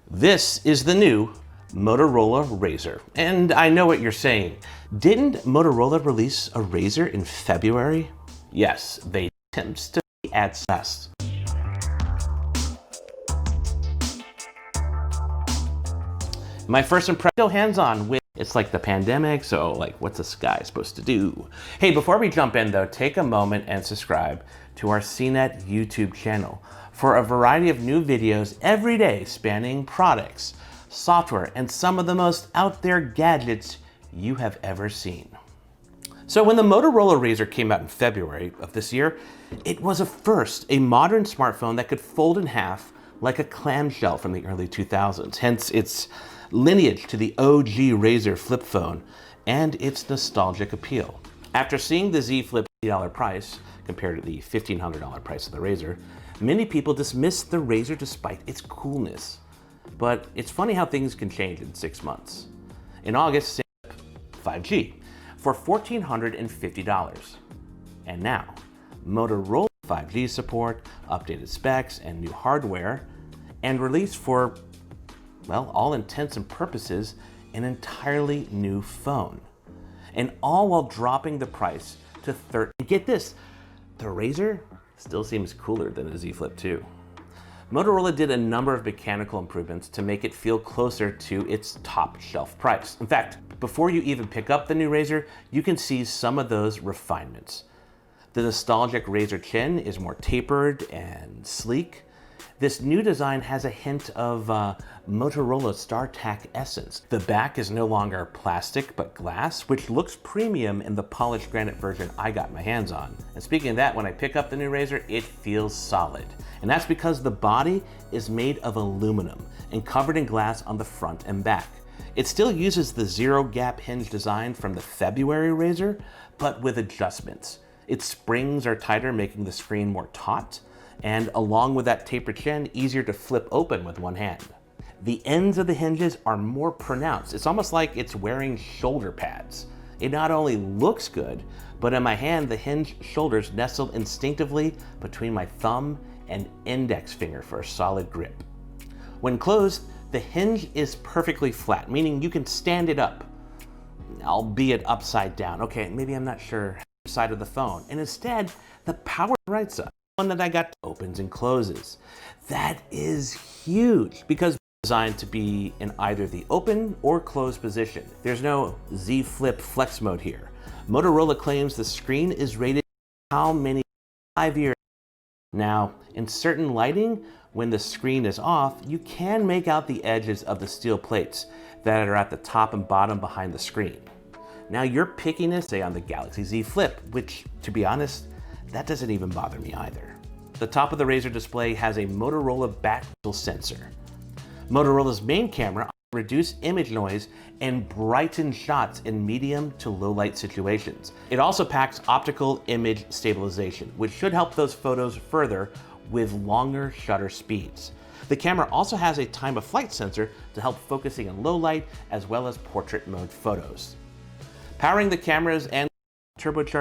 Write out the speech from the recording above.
This is the new Motorola Razr. And I know what you're saying. Didn't Motorola release a Razr in February? Yes, they attempt to be at best. My first impression, still hands-on with, it's like the pandemic, so like what's this guy supposed to do? Hey, before we jump in though, take a moment and subscribe to our CNET YouTube channel for a variety of new videos every day spanning products, software, and some of the most out there gadgets you have ever seen. So when the Motorola Razr came out in February of this year, it was a first, a modern smartphone that could fold in half like a clamshell from the early 2000s, hence its lineage to the OG Razr flip phone and its nostalgic appeal. After seeing the Z Flip $50 price compared to the $1,500 price of the Razr, many people dismissed the Razr despite its coolness. But it's funny how things can change in 6 months. In August, 5G for $1,450. And now, Motorola 5G support, updated specs, and new hardware, and release for, well, all intents and purposes, an entirely new phone. And all while dropping the price to $30. Get this, the Razr still seems cooler than the Z Flip 2. Motorola did a number of mechanical improvements to make it feel closer to its top shelf price. In fact, before you even pick up the new Razr, you can see some of those refinements. The nostalgic Razr chin is more tapered and sleek. This new design has a hint of Motorola StarTAC essence. The back is no longer plastic but glass, which looks premium in the polished granite version I got my hands on. And speaking of that, when I pick up the new Razr, it feels solid. And that's because the body is made of aluminum and covered in glass on the front and back. It still uses the zero gap hinge design from the February Razr, but with adjustments. Its springs are tighter, making the screen more taut, and along with that tapered chin, easier to flip open with one hand. The ends of the hinges are more pronounced. It's almost like it's wearing shoulder pads. It not only looks good, but in my hand, the hinge shoulders nestle instinctively between my thumb and index finger for a solid grip. When closed, the hinge is perfectly flat, meaning you can stand it up, albeit upside down. Okay, maybe I'm not sure side of the phone, and instead, the power right side, one that I got opens and closes. That is huge because it's designed to be in either the open or closed position. There's no Z Flip flex mode here. Motorola claims the screen is rated how many 5 years. Now, in certain lighting, when the screen is off, you can make out the edges of the steel plates that are at the top and bottom behind the screen. Now your pickiness, say on the Galaxy Z Flip, which to be honest, that doesn't even bother me either. The top of the Razr display has a Motorola back sensor. Motorola's main camera reduces image noise and brightens shots in medium to low light situations. It also packs optical image stabilization, which should help those photos further with longer shutter speeds. The camera also has a time of flight sensor to help focusing in low light as well as portrait mode photos. Powering the cameras and turbocharged